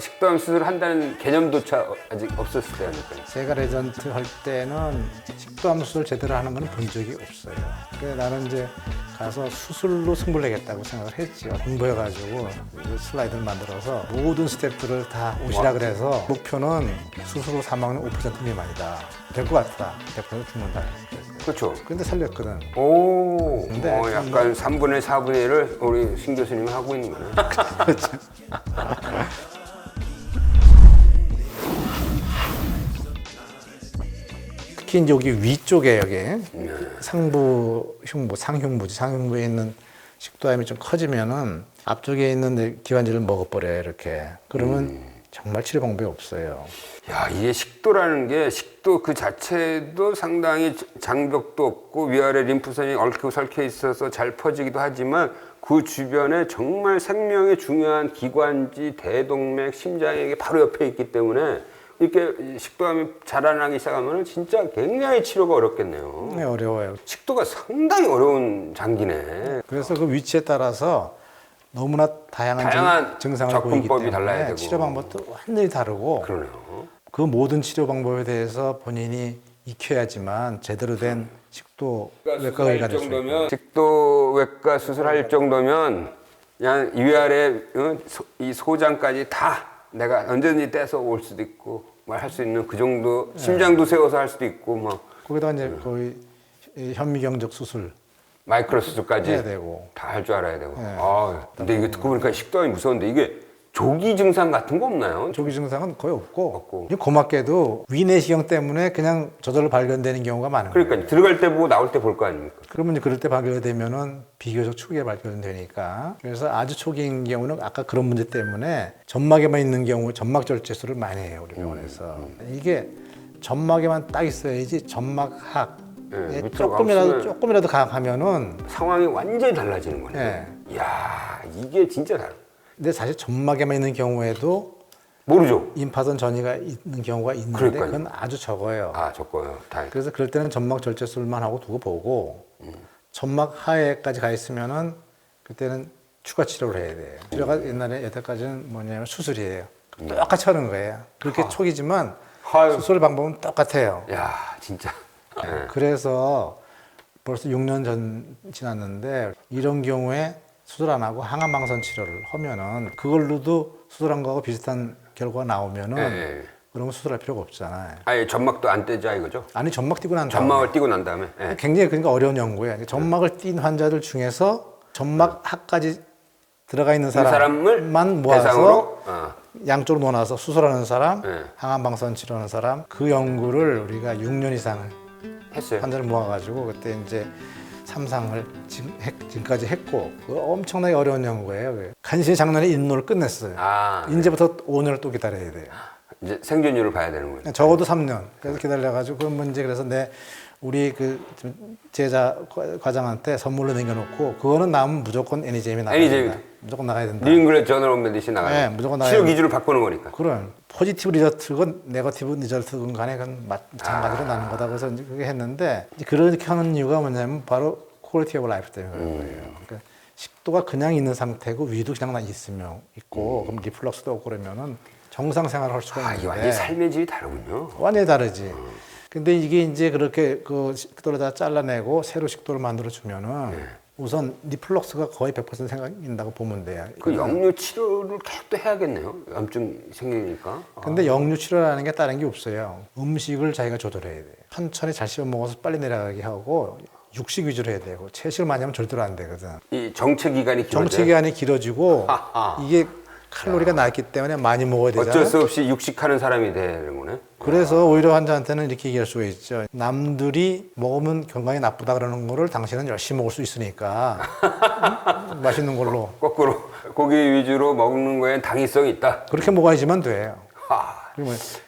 식도암 수술을 한다는 개념조차 아직 없었을 때 아닐까요? 제가 레전트 할 때는 식도암 수술 제대로 하는 건 본 적이 없어요. 그래서 나는 이제 가서 수술로 승부를 내겠다고 생각을 했죠. 공부해가지고 슬라이드를 만들어서 모든 스태프들을 다 오시라 그래서 목표는 수술로 사망률 5% 미만이다. 될 것 같다. 100% 죽는다. 그렇죠. 근데 살렸거든. 오, 근데 약간 3분의 4분의 1을 우리 신 교수님이 하고 있는 거네. 그렇죠. 특히 이제 여기 위쪽에 여기 상부 흉부, 상흉부지. 상흉부에 있는 식도암이 좀 커지면은 앞쪽에 있는 기관지를 먹어버려요, 이렇게. 그러면 정말 치료 방법이 없어요. 야, 이게 식도라는 게 식도 그 자체도 상당히 장벽도 없고 위아래 림프선이 얽히고 설켜 있어서 잘 퍼지기도 하지만 그 주변에 정말 생명에 중요한 기관지, 대동맥, 심장에게 바로 옆에 있기 때문에 이렇게 식도암이 자라나기 시작하면 진짜 굉장히 치료가 어렵겠네요. 네, 어려워요. 식도가 상당히 어려운 장기네. 그래서 그 위치에 따라서 너무나 다양한 증상을 보이기 접근법이 달라야 때문에 되고. 치료 방법도 완전히 다르고 그러네요. 그 모든 치료 방법에 대해서 본인이 익혀야지만 제대로 된 식도외과 의가 될 수 있고. 식도외과 수술할 정도면 그냥 위아래 이 소장까지 다 내가 언제든지 떼서 올 수도 있고 말 할 수 있는 그 정도 심장도 세워서 할 수도 있고 뭐 거기다 이제 거의 현미경적 수술 마이크로 수술까지 해야 되고. 다 할 줄 알아야 되고. 아, 근데 이게 듣고 보니까 식도암이 무서운데 이게 조기 증상 같은 거 없나요? 조기 증상은 거의 없고, 없고. 고맙게도 위내시경 때문에 그냥 저절로 발견되는 경우가 많은 거예요. 그러니까 들어갈 때 보고 나올 때 볼 거 아닙니까? 그러면 이제 그럴 때 발견되면은 비교적 초기에 발견되니까. 그래서 아주 초기인 경우는 아까 그런 문제 때문에 점막에만 있는 경우 점막 절제술을 많이 해요, 우리 병원에서. 이게 점막에만 딱 있어야지 점막학 네, 조금이라도 강하면은. 상황이 완전히 달라지는 거네. 네. 이야, 이게 진짜 다르. 근데 사실 점막에만 있는 경우에도 모르죠. 임파선 전이가 있는 경우가 있는데 그러니까요. 그건 아주 적어요. 아, 적고요. 다. 그래서 그럴 때는 점막 절제술만 하고 두고 보고 점막 하에까지 가 있으면은 그때는 추가 치료를 해야 돼요. 치료가 옛날에 여태까지는 뭐냐면 수술이에요. 똑같이 하는 거예요. 그렇게 초기지만 아유. 수술 방법은 똑같아요. 야, 진짜. 네. 그래서 벌써 6년 전 지났는데 이런 경우에 수술 안 하고 항암방선 치료를 하면은 그걸로도 수술한 거하고 비슷한 결과가 나오면은 네. 그러면 수술할 필요가 없잖아요. 아예 점막도 안 떼자 이거죠? 아니 점막 띄고 난 다음에 점막을 띄고 난 다음에. 네. 굉장히 그러니까 어려운 연구예요. 점막을 띈 환자들 중에서 점막학까지 들어가 있는 사람만 모아서 대상으로 양쪽으로 놓아서 수술하는 사람, 네. 항암방선 치료하는 사람 그 연구를 우리가 6년 이상 했어요. 환자를 모아가지고 그때 이제 3상을 지금까지 했고 그 엄청나게 어려운 연구예요. 간신히 작년에 인노를 끝냈어요. 아, 이제부터 5년을 또 기다려야 돼요. 이제 생존율을 봐야 되는 거예요. 적어도 3년. 그래서 기다려가지고 그건 이제 그래서 우리 그 제자 과장한테 선물로 남겨놓고 그거는 남으면 무조건 애니제임에 나가야 된다. 무조건 나가야 된다. 뉴 잉글랜드 저널 오브 메디신 나가요. 네, 무조건 나가야 치료 된다. 기준을 바꾸는 거니까. 그럼 포지티브 리저트건 네거티브 리저트건 간에 그건 마찬가지로 나는 거다. 그래서 이제 그게 했는데 이제 그렇게 하는 이유가 뭐냐면 바로 퀄리티 오브 라이프 때문에 그런 거예요. 그러니까 식도가 그냥 있는 상태고 위도 그냥 있으면 있고 그럼 리플럭스도 없고 그러면은 정상 생활을 할 수가 아, 이게 있는데 완전히 삶의 질이 다르군요. 완전히 다르지. 근데 이게 이제 그렇게 그 식도를 다 잘라내고 새로 식도를 만들어 주면은 우선 리플럭스가 거의 100% 생긴다고 보면 돼요. 그 역류 치료를 계속 또 해야겠네요. 염증 생기니까. 근데 역류 치료라는 게 다른 게 없어요. 음식을 자기가 조절해야 돼요. 천천히 잘 씹어 먹어서 빨리 내려가게 하고 육식 위주로 해야 되고 채식을 많이 하면 절대로 안 되거든. 이 정체 기간이 길어져요. 정체 기간이 길어지고 이게 칼로리가 낮기 때문에 많이 먹어야 되잖아요. 어쩔 수 없이 육식하는 사람이 되는 거네. 그래서 오히려 환자한테는 이렇게 얘기할 수가 있죠. 남들이 먹으면 건강에 나쁘다 그러는 거를 당신은 열심히 먹을 수 있으니까 맛있는 걸로 거꾸로 고기 위주로 먹는 거엔 당위성이 있다. 그렇게 먹어야지만 돼요.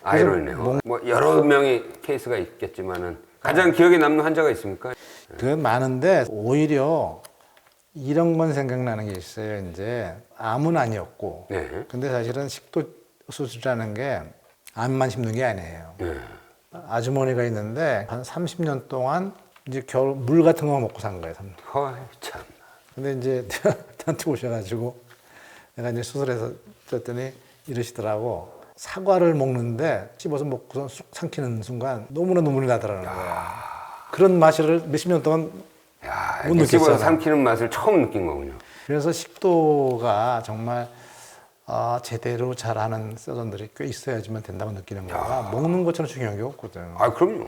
아이러니네요. 뭐 여러 명의 케이스가 있겠지만은 가장 기억에 남는 환자가 있습니까? 그 많은데 오히려 이런 건 생각나는 게 있어요. 이제 암은 아니었고, 네. 근데 사실은 식도 수술이라는 게 암만 심는 게 아니에요. 네. 아주머니가 있는데 한 30년 동안 이제 겨울 물 같은 거 먹고 산 거예요. 참. 근데 이제 저한테 오셔가지고 내가 이제 수술해서 줬더니 이러시더라고. 사과를 먹는데 씹어서 먹고서 쑥 삼키는 순간 너무나 눈물이 나더라는 거야. 그런 맛을 몇십 년 동안 야, 못 이렇게 씹어서 느꼈잖아. 삼키는 맛을 처음 느낀 거군요. 그래서 식도가 정말 제대로 잘하는 서전들이 꽤 있어야지만 된다고 느끼는 거야. 먹는 것처럼 중요한 게 없거든. 아, 그럼요.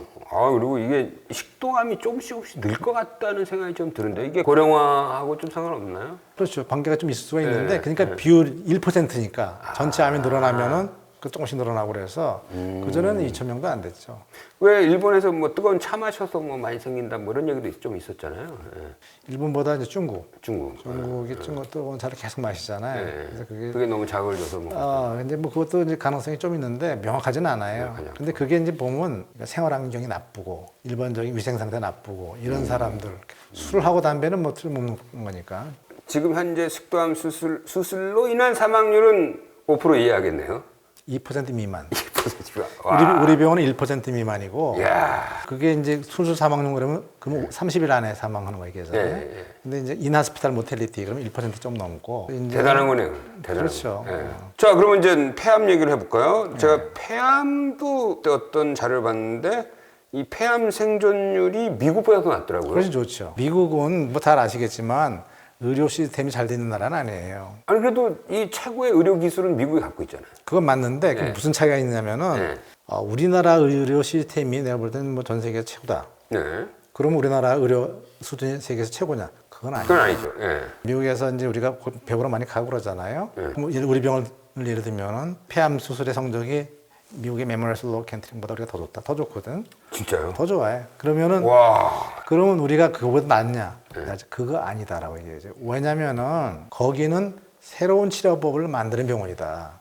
그리고 이게 식도감이 조금씩 늘 것 같다는 생각이 좀 드는데, 이게 고령화하고 좀 상관없나요? 그렇죠. 관계가 좀 있을 수가 있는데, 네, 그러니까 비율 1%니까 전체 암이 늘어나면은 그 조금씩 늘어나고 그래서 그전에는 2,000명도 안 됐죠. 왜 일본에서 뭐 뜨거운 차 마셔서 뭐 많이 생긴다 뭐 이런 얘기도 좀 있었잖아요. 예. 일본보다 이제 중국이 뜨거운 차를 계속 마시잖아요. 예. 그래서 그게 너무 자극을 줘서 뭐. 근데 뭐 그것도 이제 가능성이 좀 있는데 명확하지는 않아요. 그냥. 근데 그게 이제 보면 생활 환경이 나쁘고 일반적인 위생 상태 나쁘고 이런 사람들 술을 하고 담배는 뭐 틀림없는 거니까. 지금 현재 식도암 수술로 인한 사망률은 5% 이하겠네요. 2% 미만. 2%가. 우리 병원은 1% 미만이고. 야. 그게 이제 수술 사망률 그러면 30일 안에 사망하는 거 얘기잖아요. 예. 근데 이제 인하스피탈 모텔리티 그러면 1%좀 넘고. 이제 대단한 거네요. 대단한 그렇죠. 거. 예. 자, 그러면 이제 폐암 얘기를 해볼까요? 제가 폐암도 어떤 자료를 봤는데 이 폐암 생존율이 미국보다 더 낮더라고요. 그것이 좋죠. 미국은 뭐 잘 아시겠지만 의료 시스템이 잘 되는 나라는 아니에요. 아니 그래도 이 최고의 의료 기술은 미국이 갖고 있잖아요. 그건 맞는데 그게 무슨 차이가 있냐면은 우리나라 의료 시스템이 내가 볼 때는 뭐 전 세계 최고다. 네. 그러면 우리나라 의료 수준이 세계에서 최고냐? 그건 아니에요. 그건 아니죠. 예. 미국에서 이제 우리가 배우러 많이 가고 그러잖아요. 그럼 우리 병원을 예를 들면은 폐암 수술의 성적이 미국의 메모리얼 슬로우 캔트링보다 우리가 더 좋다. 더 좋거든. 진짜요? 더 좋아해. 그러면은 그러면 우리가 그거보다 낫냐? 그거 아니다라고 얘기해요. 왜냐면은 거기는 새로운 치료법을 만드는 병원이다.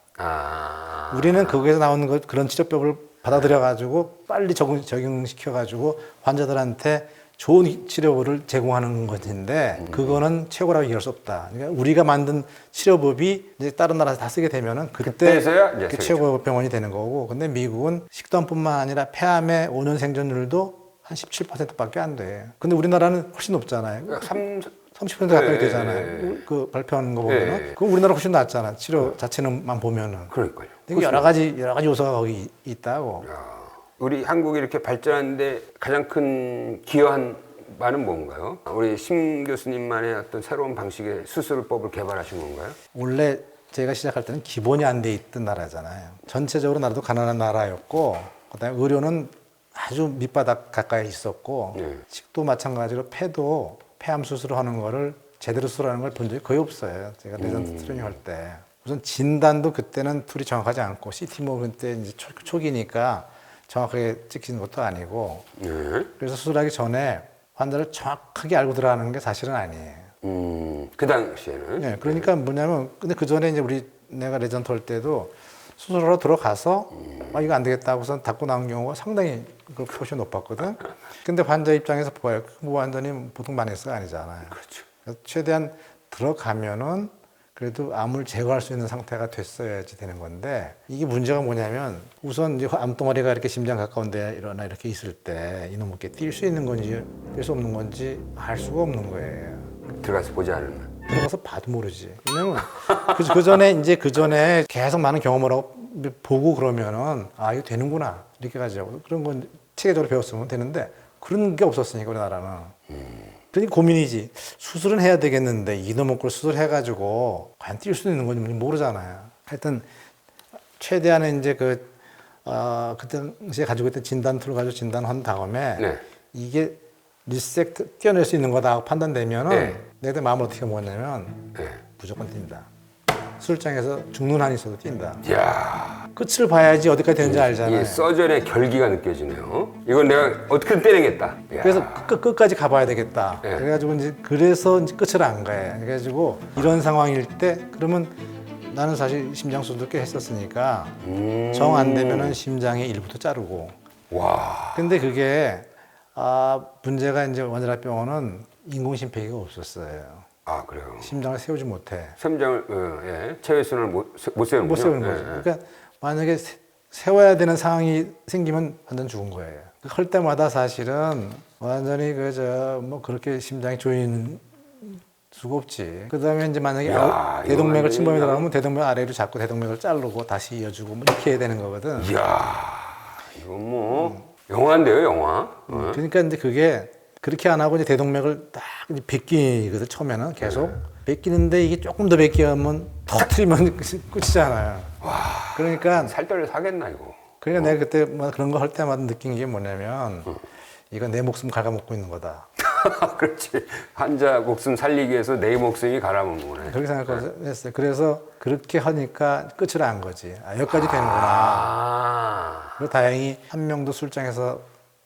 우리는 거기에서 나오는 그런 치료법을 받아들여 가지고 빨리 적용시켜 가지고 환자들한테 좋은 치료를 제공하는 것인데 그거는 최고라고 얘기할 수 없다. 그러니까 우리가 만든 치료법이 이제 다른 나라에서 다 쓰게 되면은 그때서야 이제 그 최고 병원이 되는 거고. 근데 미국은 식도암뿐만 아니라 폐암의 5년 생존율도 한 17%밖에 안 돼. 근데 우리나라는 훨씬 높잖아요. 30% 가까이 되잖아요. 그 발표하는 거 보면은. 그럼 우리나라 훨씬 낫잖아. 치료 자체는만 보면은. 그러니까요. 이게 여러 가지 요소가 거기 있다고. 우리 한국이 이렇게 발전하는데 가장 큰 기여한 바는 뭔가요? 우리 심 교수님만의 어떤 새로운 방식의 수술법을 개발하신 건가요? 원래 제가 시작할 때는 기본이 안 돼 있던 나라잖아요. 전체적으로 나라도 가난한 나라였고, 그다음에 의료는 아주 밑바닥 가까이 있었고, 식도 마찬가지로 폐도 폐암 수술을 하는 거를 제대로 수술하는 걸 본 적이 거의 없어요. 제가 레전트 트레이닝 할 때. 우선 진단도 그때는 툴이 정확하지 않고, CT 뭐 그때 이제 초기니까 정확하게 찍히는 것도 아니고, 그래서 수술하기 전에 환자를 정확하게 알고 들어가는 게 사실은 아니에요. 그 당시에는. 네, 그러니까 뭐냐면, 근데 그 전에 이제 내가 레전트 할 때도 수술하러 들어가서, 이거 안 되겠다 하고선 닫고 나온 경우가 상당히 그 표시 높았거든. 근데 환자 입장에서 보아요. 그 환자는 보통 마이너스가 아니잖아요. 그렇죠. 그래서 최대한 들어가면은 그래도 암을 제거할 수 있는 상태가 됐어야지 되는 건데, 이게 문제가 뭐냐면 우선 이제 암덩어리가 이렇게 심장 가까운 데 일어나 이렇게 있을 때 이놈께 뛸 수 있는 건지 뛸 수 없는 건지 알 수가 없는 거예요. 들어가서 보지 않으면. 들어가서 봐도 모르지. 왜냐면 그 전에 계속 많은 경험을 하고 보고 그러면은 이거 되는구나 이렇게 가지고 그런 건 체계적으로 배웠으면 되는데 그런 게 없었으니까 우리나라는. 그러니까 고민이지. 수술은 해야 되겠는데 이놈의 걸 수술해가지고 과연 뛸 수 있는 건지 모르잖아요. 하여튼 최대한의 이제 그때 당시에 가지고 있던 진단 툴을 가지고 진단한 다음에 이게 리섹트 떼어낼 수 있는 거다 판단되면은 내가 마음을 어떻게 먹었냐면 무조건 뛴다. 수술장에서 죽는 한이 있어도 뛴다. 이야. 끝을 봐야지 어디까지 되는지 알잖아요. 이 서전의 결기가 느껴지네요. 이건 내가 어떻게든 때리겠다. 이야. 그래서 끝까지 가봐야 되겠다. 그래가지고 그래서 이제 끝을 안 가요. 그래가지고 이런 상황일 때 그러면 나는 사실 심장 수술도 꽤 했었으니까 정 안 되면은 심장의 일부터 자르고. 와. 근데 그게 문제가 이제 원자력병원은 인공심폐기가 없었어요. 그래요. 심장을 세우지 못해. 심장을 체외순환을 못 세우는군요. 못 세우는 거죠. 그러니까 만약에 세워야 되는 상황이 생기면 완전 죽은 거예요. 할 때마다 사실은 완전히 뭐 그렇게 심장이 조이는 수가 없지. 그다음에 이제 만약에 야, 이거 대동맥을 완전히 침범이 그냥- 들어가면 대동맥 아래로 잡고 대동맥을 자르고 다시 이어주고 뭐 이렇게 해야 되는 거거든. 이야, 이건 뭐 영화인데요, 영화. 어? 그러니까 이제 그게 그렇게 안 하고 이제 대동맥을 딱 이제 베끼거든 처음에는 계속 베끼는데 이게 조금 더 베끼면 터트리면 끝이잖아요. 그러니까 살 떨려 사겠나 이거. 그러니까 내가 그때 뭐 그런 거 할 때마다 느낀 게 뭐냐면 이건 내 목숨 갉아먹고 있는 거다. 그렇지. 환자 목숨 살리기 위해서 내 목숨이 갈아먹는 거네. 그렇게 생각했어요. 그래서 그렇게 하니까 끝을 안 거지. 아, 여기까지 되는구나. 아, 그리고 다행히 한 명도 술장에서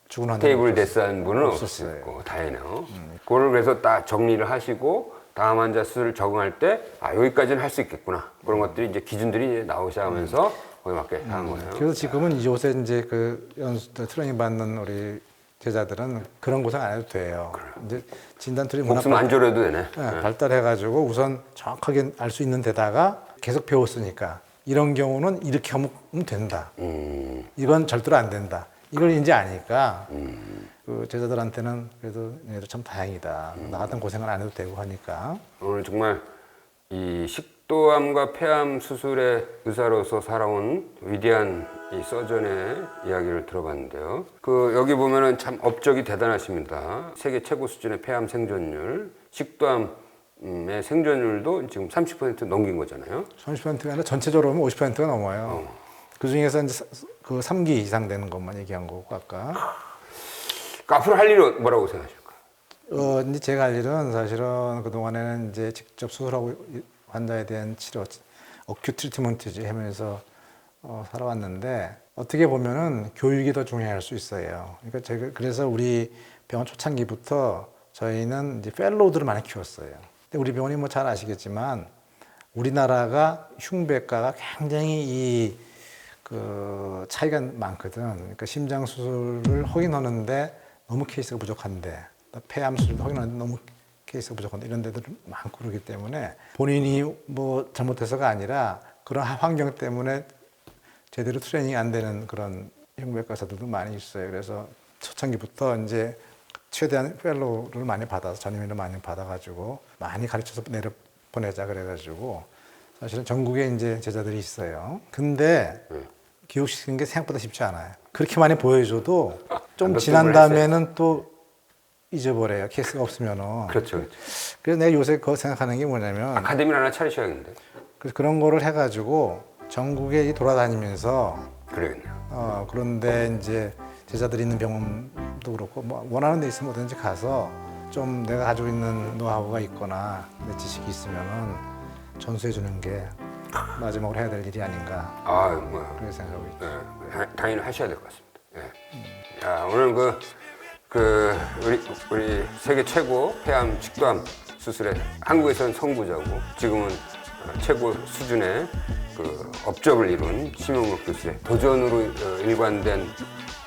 죽은 환자 테이블 데스한 분은 없었어요. 없었고 다행이네요. 그거를 그래서 딱 정리를 하시고 다음 환자 수를 적응할 때 아, 여기까지는 할 수 있겠구나. 그런 것들이 이제 기준들이 이제 나오기 시작하면서 거기에 맞게 한 거예요. 그래서 지금은 요새 이제 그 트레이닝 받는 우리 제자들은 그런 고생 안 해도 돼요. 이제 진단 트레이닝 목숨 안 졸여도 되네. 발달해가지고 우선 정확하게 알 수 있는 데다가 계속 배웠으니까 이런 경우는 이렇게 하면 된다. 이건 절대로 안 된다. 이걸 이제 아니까 그 제자들한테는 그래도 얘도 참 다행이다. 나 같은 고생을 안 해도 되고 하니까. 오늘 정말 이 식도암과 폐암 수술의 의사로서 살아온 위대한 이 서전의 이야기를 들어봤는데요. 그 여기 보면은 참 업적이 대단하십니다. 세계 최고 수준의 폐암 생존율, 식도암의 생존율도 지금 30% 넘긴 거잖아요. 30%가 아니라 전체적으로 보면 50%가 넘어요. 그 중에서 이제 그 3기 이상 되는 것만 얘기한 거고 아까. 그 앞으로 할 일은 뭐라고 생각하십니까? 이제 제가 할 일은 사실은 그 동안에는 이제 직접 수술하고 환자에 대한 치료, 어큐 트리트먼트지 하면서 살아왔는데 어떻게 보면은 교육이 더 중요할 수 있어요. 그러니까 제가 그래서 우리 병원 초창기부터 저희는 이제 펠로우들을 많이 키웠어요. 근데 우리 병원이 뭐 잘 아시겠지만 우리나라가 흉부외과가 굉장히 그 차이가 많거든. 그러니까 심장 수술을 허용하는데 너무 케이스가 부족한데 폐암 수술도 허용하는데 너무 케이스가 부족한데 이런 데들 많고 그러기 때문에 본인이 뭐 잘못해서가 아니라 그런 환경 때문에 제대로 트레이닝이 안 되는 그런 흉부외과 의사들도 많이 있어요. 그래서 초창기부터 이제 최대한 펠로우를 많이 받아서 전임의를 많이 받아가지고 많이 가르쳐서 내려 보내자 그래가지고 사실은 전국에 이제 제자들이 있어요. 근데 교육시키는 게 생각보다 쉽지 않아요. 그렇게 많이 보여줘도 좀 지난 다음에는 또 잊어버려요. 케이스가 없으면은. 그렇죠. 그래서 내가 요새 그거 생각하는 게 뭐냐면 아카데미를 하나 차리셔야겠는데. 그래서 그런 거를 해가지고 전국에 돌아다니면서 그래야겠네요. 그런데 이제 제자들이 있는 병원도 그렇고 뭐 원하는 데 있으면 어든지 가서 좀 내가 가지고 있는 노하우가 있거나 내 지식이 있으면은 전수해 주는 게 마지막으로 해야 될 일이 아닌가 아, 뭐, 그렇게 생각하고 있죠. 당연히 하셔야 될 것 같습니다. 예. 야, 오늘 우리 세계 최고 폐암, 식도암 수술의 한국에서는 선구자고 지금은 최고 수준의 그 업적을 이룬 심영록 교수의 도전으로 일관된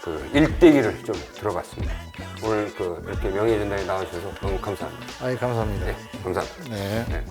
그 일대기를 좀 들어봤습니다. 오늘 이렇게 명예전당에 나와주셔서 너무 감사합니다. 감사합니다. 네, 감사합니다. 네. 네.